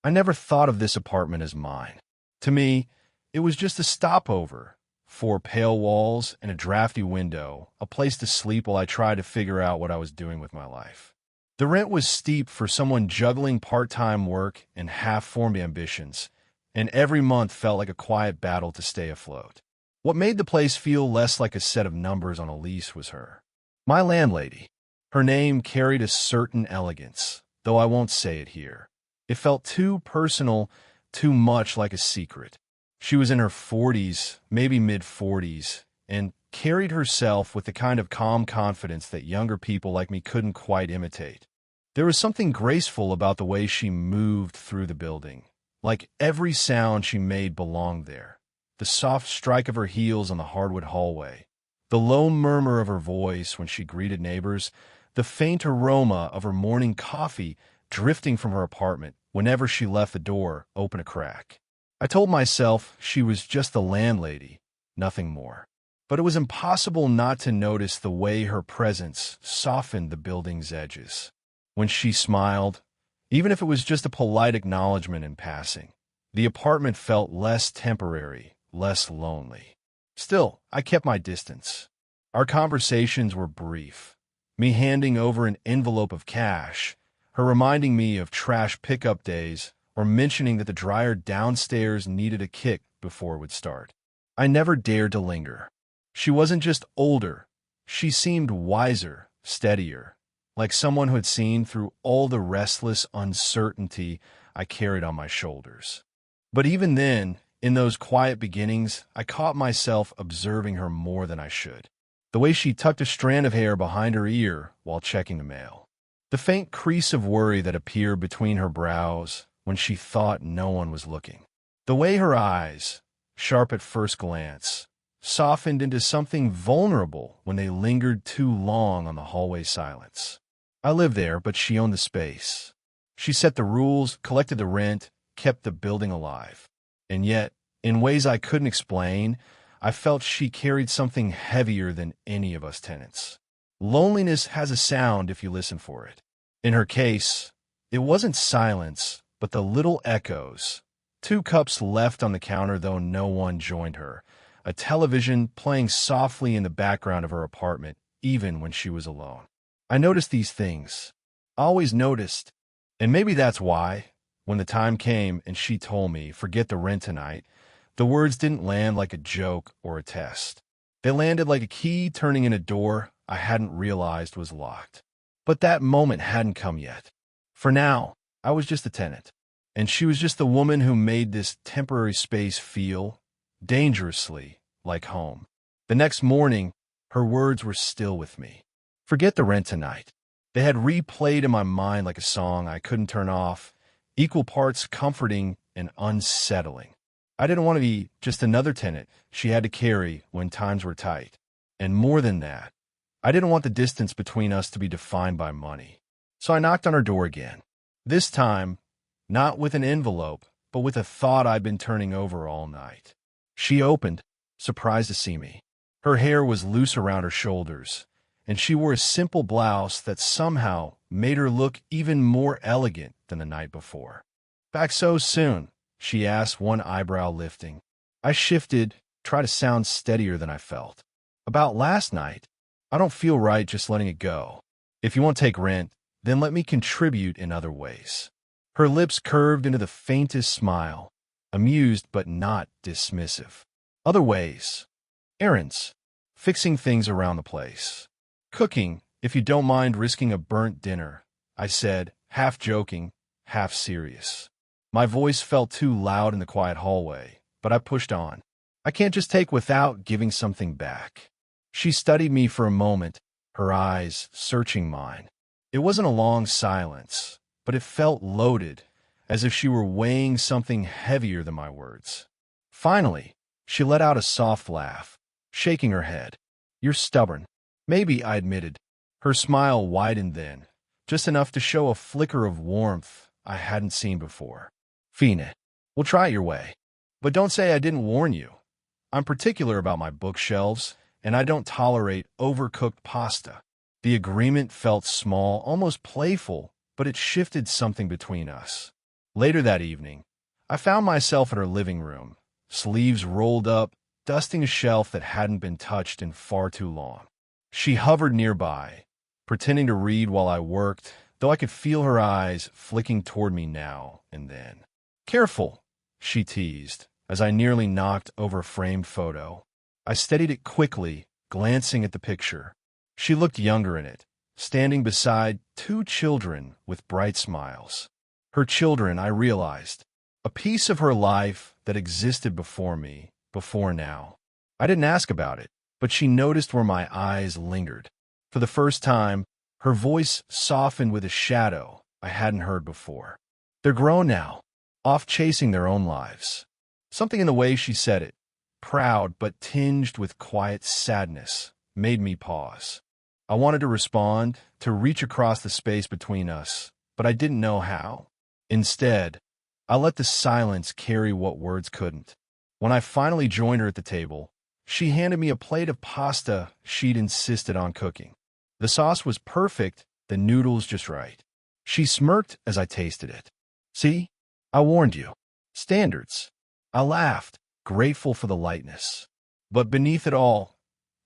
I never thought of this apartment as mine. To me, it was just a stopover. Four pale walls and a drafty window, a place to sleep while I tried to figure out what I was doing with my life. The rent was steep for someone juggling part-time work and half-formed ambitions, and every month felt like a quiet battle to stay afloat. What made the place feel less like a set of numbers on a lease was her. My landlady. Her name carried a certain elegance, though I won't say it here. It felt too personal, too much like a secret. She was in her 40s, maybe mid-40s, and carried herself with the kind of calm confidence that younger people like me couldn't quite imitate. There was something graceful about the way she moved through the building, like every sound she made belonged there. The soft strike of her heels on the hardwood hallway, the low murmur of her voice when she greeted neighbors, the faint aroma of her morning coffee drifting from her apartment whenever she left the door open a crack. I told myself she was just the landlady, nothing more. But it was impossible not to notice the way her presence softened the building's edges. When she smiled, even if it was just a polite acknowledgement in passing, the apartment felt less temporary, less lonely. Still, I kept my distance. Our conversations were brief. Me handing over an envelope of cash, her reminding me of trash pickup days, or mentioning that the dryer downstairs needed a kick before it would start. I never dared to linger. She wasn't just older. She seemed wiser, steadier, like someone who had seen through all the restless uncertainty I carried on my shoulders. But even then, in those quiet beginnings, I caught myself observing her more than I should. The way she tucked a strand of hair behind her ear while checking the mail. The faint crease of worry that appeared between her brows when she thought no one was looking. The way her eyes, sharp at first glance, softened into something vulnerable when they lingered too long on the hallway silence. I lived there, but she owned the space. She set the rules, collected the rent, kept the building alive. And yet, in ways I couldn't explain, I felt she carried something heavier than any of us tenants. Loneliness has a sound if you listen for it. In her case, it wasn't silence, but the little echoes. 2 cups left on the counter, though no one joined her. A television playing softly in the background of her apartment, even when she was alone. I noticed these things. I always noticed. And maybe that's why, when the time came and she told me, forget the rent tonight, the words didn't land like a joke or a test. They landed like a key turning in a door I hadn't realized was locked. But that moment hadn't come yet. For now, I was just a tenant. And she was just the woman who made this temporary space feel, dangerously, like home. The next morning, her words were still with me. Forget the rent tonight. They had replayed in my mind like a song I couldn't turn off, equal parts comforting and unsettling. I didn't want to be just another tenant she had to carry when times were tight. And more than that, I didn't want the distance between us to be defined by money. So I knocked on her door again. This time, not with an envelope, but with a thought I'd been turning over all night. She opened, surprised to see me. Her hair was loose around her shoulders, and she wore a simple blouse that somehow made her look even more elegant than the night before. "Back so soon?" she asked, one eyebrow lifting. I shifted, tried to sound steadier than I felt. "About last night? I don't feel right just letting it go. If you won't take rent, then let me contribute in other ways." Her lips curved into the faintest smile, amused but not dismissive. "Other ways? Errands, fixing things around the place. Cooking, if you don't mind risking a burnt dinner," I said, half joking, half serious. My voice felt too loud in the quiet hallway, but I pushed on. "I can't just take without giving something back." She studied me for a moment, her eyes searching mine. It wasn't a long silence, but it felt loaded, as if she were weighing something heavier than my words. Finally, she let out a soft laugh, shaking her head. "You're stubborn." "Maybe," I admitted. Her smile widened then, just enough to show a flicker of warmth I hadn't seen before. "Fine, we'll try it your way. But don't say I didn't warn you. I'm particular about my bookshelves, and I don't tolerate overcooked pasta." The agreement felt small, almost playful, but it shifted something between us. Later that evening, I found myself at her living room, sleeves rolled up, dusting a shelf that hadn't been touched in far too long. She hovered nearby, pretending to read while I worked, though I could feel her eyes flicking toward me now and then. "Careful," she teased, as I nearly knocked over a framed photo. I steadied it quickly, glancing at the picture. She looked younger in it, standing beside two children with bright smiles. Her children, I realized, a piece of her life that existed before me, before now. I didn't ask about it, but she noticed where my eyes lingered. For the first time, her voice softened with a shadow I hadn't heard before. "They're grown now, off chasing their own lives." Something in the way she said it, proud but tinged with quiet sadness, made me pause. I wanted to respond, to reach across the space between us, but I didn't know how. Instead, I let the silence carry what words couldn't. When I finally joined her at the table, she handed me a plate of pasta she'd insisted on cooking. The sauce was perfect, the noodles just right. She smirked as I tasted it. "See? I warned you. Standards." I laughed, grateful for the lightness. But beneath it all,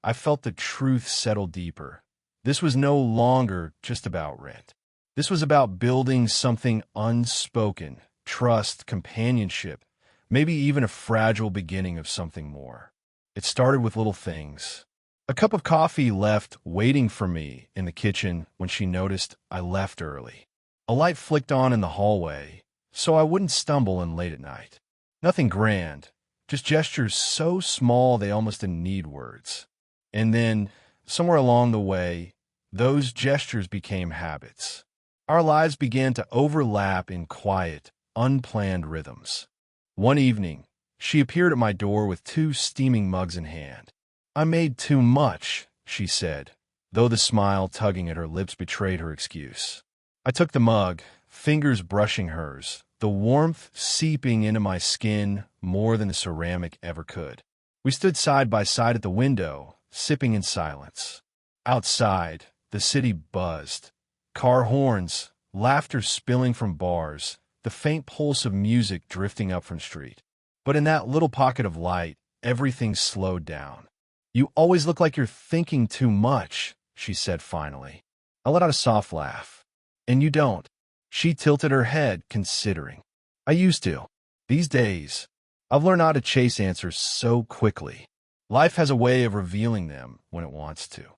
I felt the truth settle deeper. This was no longer just about rent. This was about building something unspoken, trust, companionship, maybe even a fragile beginning of something more. It started with little things. A cup of coffee left waiting for me in the kitchen when she noticed I left early. A light flicked on in the hallway, so I wouldn't stumble in late at night. Nothing grand, just gestures so small they almost didn't need words. And then, somewhere along the way, those gestures became habits. Our lives began to overlap in quiet, unplanned rhythms. One evening, she appeared at my door with two steaming mugs in hand. "I made too much," she said, though the smile tugging at her lips betrayed her excuse. I took the mug, fingers brushing hers, the warmth seeping into my skin more than the ceramic ever could. We stood side by side at the window, sipping in silence. Outside, the city buzzed. Car horns, laughter spilling from bars, the faint pulse of music drifting up from street. But in that little pocket of light, everything slowed down. "You always look like you're thinking too much," she said finally. I let out a soft laugh. "And you don't." She tilted her head, considering. "I used to. These days, I've learned not to chase answers so quickly. Life has a way of revealing them when it wants to."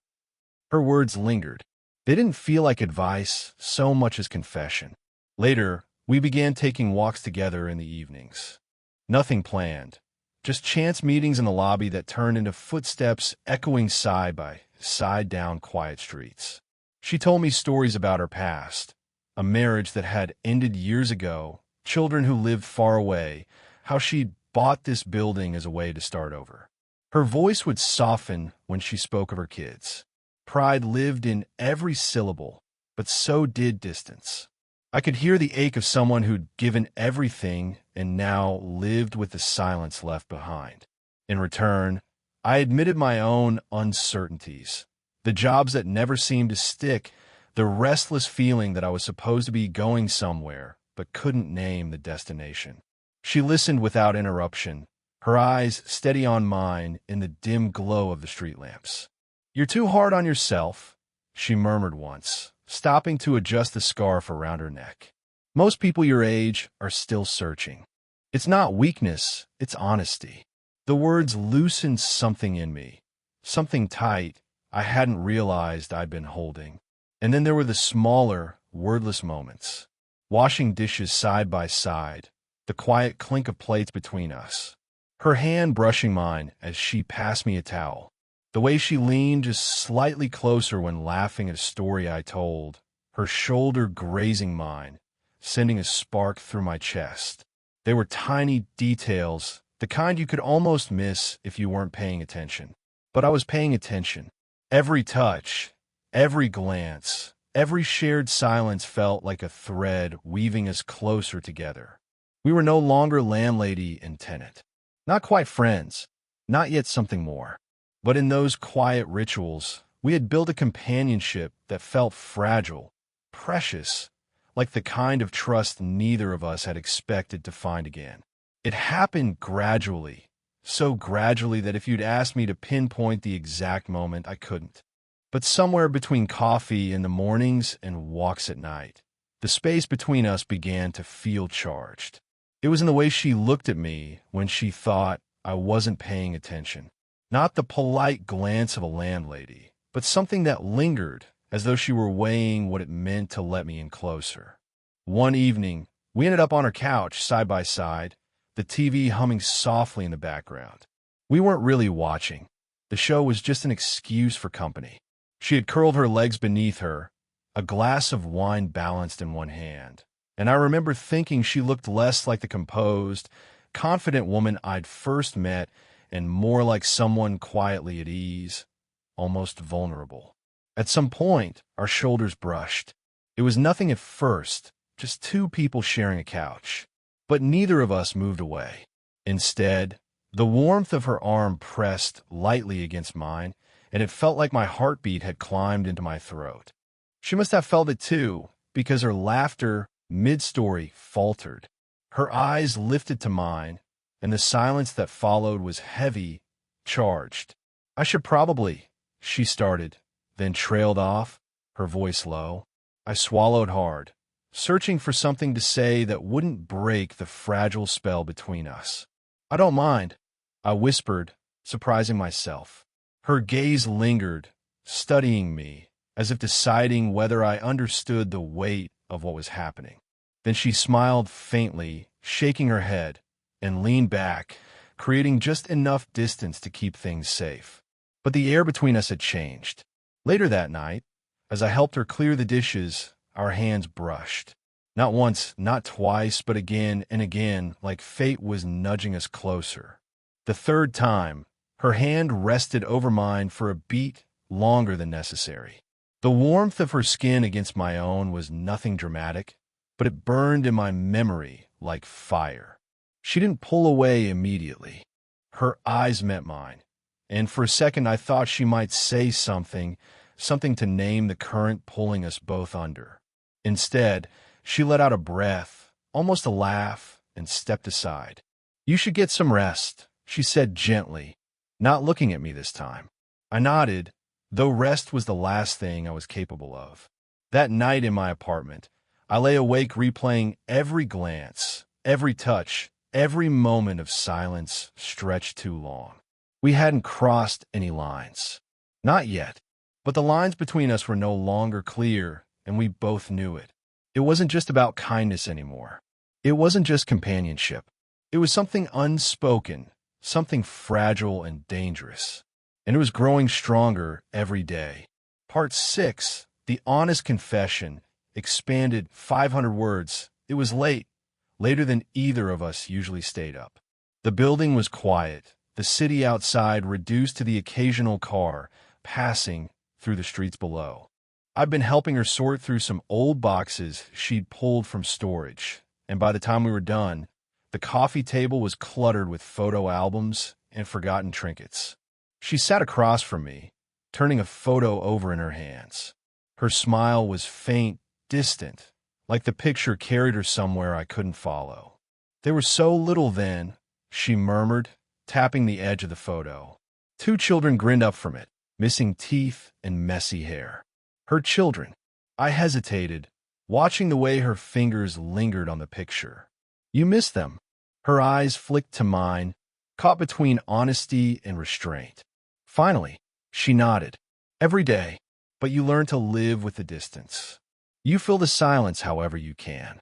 Her words lingered. They didn't feel like advice so much as confession. Later, we began taking walks together in the evenings. Nothing planned, just chance meetings in the lobby that turned into footsteps echoing side by side down quiet streets. She told me stories about her past, a marriage that had ended years ago, children who lived far away, how she'd bought this building as a way to start over. Her voice would soften when she spoke of her kids. Pride lived in every syllable, but so did distance. I could hear the ache of someone who'd given everything and now lived with the silence left behind. In return, I admitted my own uncertainties, the jobs that never seemed to stick, the restless feeling that I was supposed to be going somewhere but couldn't name the destination. She listened without interruption, her eyes steady on mine in the dim glow of the street lamps. "You're too hard on yourself," she murmured once, stopping to adjust the scarf around her neck. "Most people your age are still searching. It's not weakness, it's honesty." The words loosened something in me, something tight I hadn't realized I'd been holding. And then there were the smaller, wordless moments. Washing dishes side by side, the quiet clink of plates between us. Her hand brushing mine as she passed me a towel. The way she leaned just slightly closer when laughing at a story I told, her shoulder grazing mine, sending a spark through my chest. They were tiny details, the kind you could almost miss if you weren't paying attention. But I was paying attention. Every touch, every glance, every shared silence felt like a thread weaving us closer together. We were no longer landlady and tenant. Not quite friends, not yet something more. But in those quiet rituals, we had built a companionship that felt fragile, precious, like the kind of trust neither of us had expected to find again. It happened gradually, so gradually that if you'd asked me to pinpoint the exact moment, I couldn't. But somewhere between coffee in the mornings and walks at night, the space between us began to feel charged. It was in the way she looked at me when she thought I wasn't paying attention. Not the polite glance of a landlady, but something that lingered, as though she were weighing what it meant to let me in closer. One evening, we ended up on her couch, side by side, the TV humming softly in the background. We weren't really watching. The show was just an excuse for company. She had curled her legs beneath her, a glass of wine balanced in one hand, and I remember thinking she looked less like the composed, confident woman I'd first met and more like someone quietly at ease, almost vulnerable. At some point, our shoulders brushed. It was nothing at first, just two people sharing a couch. But neither of us moved away. Instead, the warmth of her arm pressed lightly against mine, and it felt like my heartbeat had climbed into my throat. She must have felt it too, because her laughter, mid-story, faltered. Her eyes lifted to mine, and the silence that followed was heavy, charged. I should probably, she started, then trailed off, her voice low. I swallowed hard, searching for something to say that wouldn't break the fragile spell between us. I don't mind, I whispered, surprising myself. Her gaze lingered, studying me, as if deciding whether I understood the weight of what was happening. Then she smiled faintly, shaking her head, and leaned back, creating just enough distance to keep things safe. But the air between us had changed. Later that night, as I helped her clear the dishes, our hands brushed. Not once, not twice, but again and again, like fate was nudging us closer. The third time, her hand rested over mine for a beat longer than necessary. The warmth of her skin against my own was nothing dramatic, but it burned in my memory like fire. She didn't pull away immediately. Her eyes met mine, and for a second I thought she might say something to name the current pulling us both under. Instead, she let out a breath, almost a laugh, and stepped aside. "You should get some rest," she said gently, not looking at me this time. I nodded, though rest was the last thing I was capable of. That night in my apartment, I lay awake replaying every glance, every touch, every moment of silence stretched too long. We hadn't crossed any lines. Not yet. But the lines between us were no longer clear, and we both knew it. It wasn't just about kindness anymore. It wasn't just companionship. It was something unspoken, something fragile and dangerous. And it was growing stronger every day. Part 6, The Honest Confession, expanded 500 words. It was late, later than either of us usually stayed up. The building was quiet, the city outside reduced to the occasional car passing through the streets below. I'd been helping her sort through some old boxes she'd pulled from storage, and by the time we were done, the coffee table was cluttered with photo albums and forgotten trinkets. She sat across from me, turning a photo over in her hands. Her smile was faint, distant, like the picture carried her somewhere I couldn't follow. "There was so little then," she murmured, tapping the edge of the photo. 2 children grinned up from it, missing teeth and messy hair. Her children. I hesitated, watching the way her fingers lingered on the picture. "You miss them." Her eyes flicked to mine, caught between honesty and restraint. Finally, she nodded. "Every day, but you learn to live with the distance. You fill the silence however you can."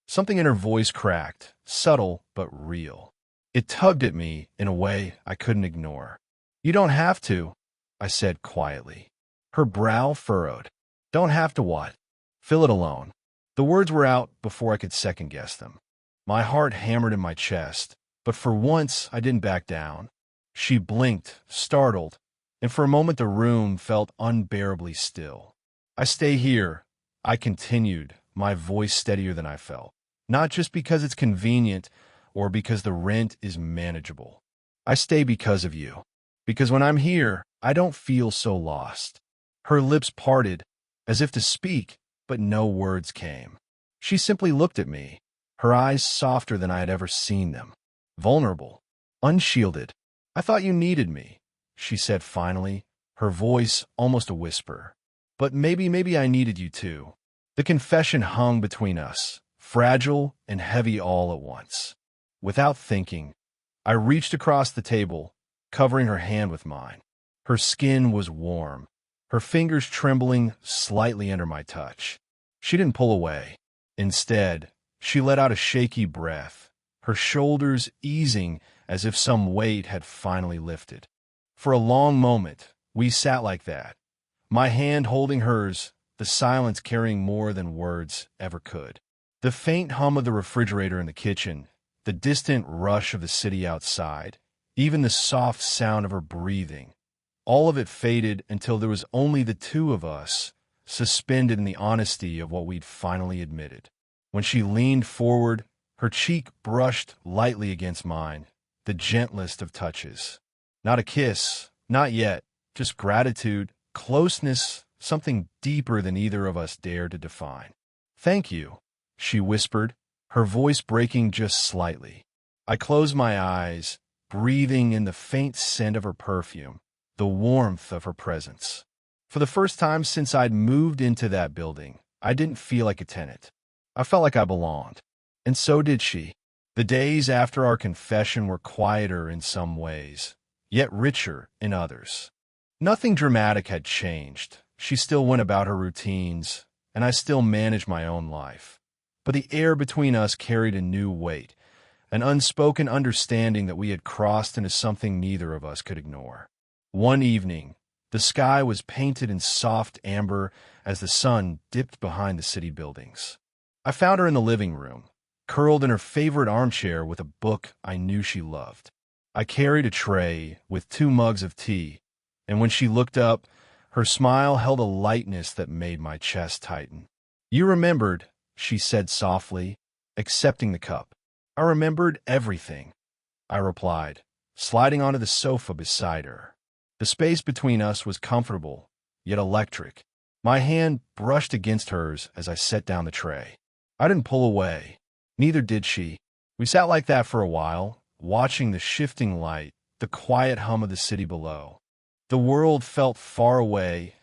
Something in her voice cracked, subtle but real. It tugged at me in a way I couldn't ignore. "You don't have to," I said quietly. Her brow furrowed. "Don't have to what?" "Fill it alone." The words were out before I could second-guess them. My heart hammered in my chest, but for once I didn't back down. She blinked, startled, and for a moment the room felt unbearably still. "I stay here," I continued, my voice steadier than I felt. "Not just because it's convenient or because the rent is manageable. I stay because of you. Because when I'm here, I don't feel so lost." Her lips parted, as if to speak, but no words came. She simply looked at me, her eyes softer than I had ever seen them. Vulnerable, unshielded. "I thought you needed me," she said finally, her voice almost a whisper. "But maybe I needed you too." The confession hung between us, fragile and heavy all at once. Without thinking, I reached across the table, covering her hand with mine. Her skin was warm, her fingers trembling slightly under my touch. She didn't pull away. Instead, she let out a shaky breath, her shoulders easing as if some weight had finally lifted. For a long moment, we sat like that, my hand holding hers, the silence carrying more than words ever could. The faint hum of the refrigerator in the kitchen, the distant rush of the city outside, even the soft sound of her breathing, all of it faded until there was only the two of us, suspended in the honesty of what we'd finally admitted. When she leaned forward, her cheek brushed lightly against mine, the gentlest of touches. Not a kiss, not yet, just gratitude, closeness, something deeper than either of us dared to define. "Thank you," she whispered, her voice breaking just slightly. I closed my eyes, breathing in the faint scent of her perfume, the warmth of her presence. For the first time since I'd moved into that building, I didn't feel like a tenant. I felt like I belonged. And so did she. The days after our confession were quieter in some ways, yet richer in others. Nothing dramatic had changed. She still went about her routines, and I still managed my own life. But the air between us carried a new weight, an unspoken understanding that we had crossed into something neither of us could ignore. One evening, the sky was painted in soft amber as the sun dipped behind the city buildings. I found her in the living room, curled in her favorite armchair with a book I knew she loved. I carried a tray with 2 mugs of tea, and when she looked up, her smile held a lightness that made my chest tighten. "You remembered," she said softly, accepting the cup. "I remembered everything," I replied, sliding onto the sofa beside her. The space between us was comfortable, yet electric. My hand brushed against hers as I set down the tray. I didn't pull away. Neither did she. We sat like that for a while, watching the shifting light, the quiet hum of the city below. The world felt far away,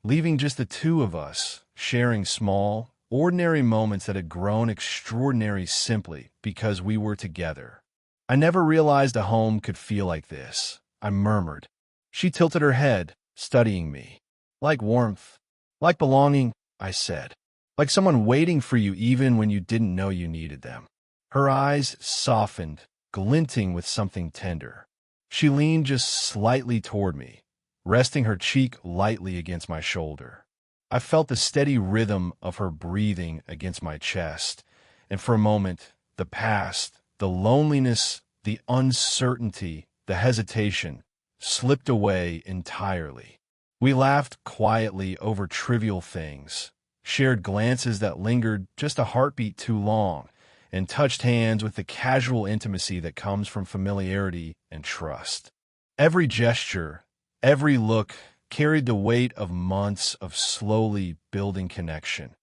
leaving just the two of us, sharing small, ordinary moments that had grown extraordinary simply because we were together. "I never realized a home could feel like this," I murmured. She tilted her head, studying me. "Like warmth, like belonging," I said. "Like someone waiting for you even when you didn't know you needed them." Her eyes softened, glinting with something tender. She leaned just slightly toward me, resting her cheek lightly against my shoulder. I felt the steady rhythm of her breathing against my chest, and for a moment, the past, the loneliness, the uncertainty, the hesitation, slipped away entirely. We laughed quietly over trivial things, shared glances that lingered just a heartbeat too long, and touched hands with the casual intimacy that comes from familiarity and trust. Every gesture, every look carried the weight of months of slowly building connection.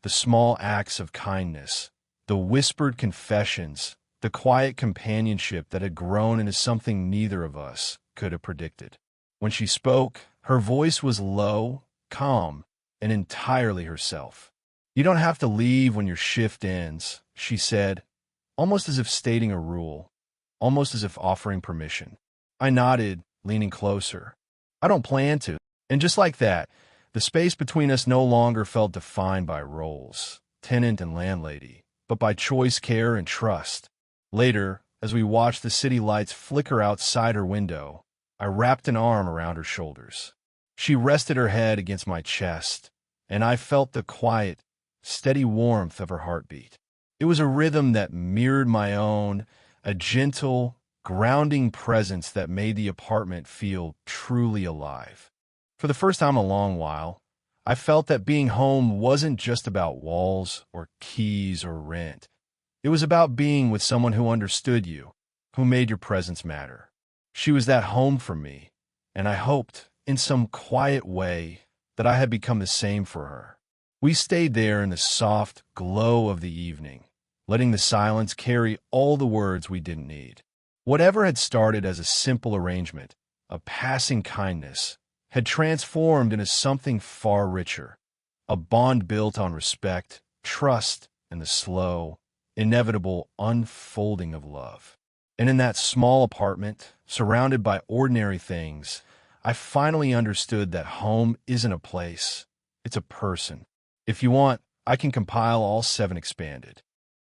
The small acts of kindness, the whispered confessions, the quiet companionship that had grown into something neither of us could have predicted. When she spoke, her voice was low, calm, and entirely herself. "You don't have to leave when your shift ends," she said, almost as if stating a rule, almost as if offering permission. I nodded, leaning closer. "I don't plan to." And just like that, the space between us no longer felt defined by roles, tenant and landlady, but by choice, care, and trust. Later, as we watched the city lights flicker outside her window, I wrapped an arm around her shoulders. She rested her head against my chest, and I felt the quiet, steady warmth of her heartbeat. It was a rhythm that mirrored my own, a gentle, grounding presence that made the apartment feel truly alive. For the first time in a long while, I felt that being home wasn't just about walls or keys or rent. It was about being with someone who understood you, who made your presence matter. She was that home for me, and I hoped, in some quiet way, that I had become the same for her. We stayed there in the soft glow of the evening, letting the silence carry all the words we didn't need. Whatever had started as a simple arrangement, a passing kindness, had transformed into something far richer, a bond built on respect, trust, and the slow, inevitable unfolding of love. And in that small apartment, surrounded by ordinary things, I finally understood that home isn't a place, it's a person. If you want, I can compile all 7 expanded.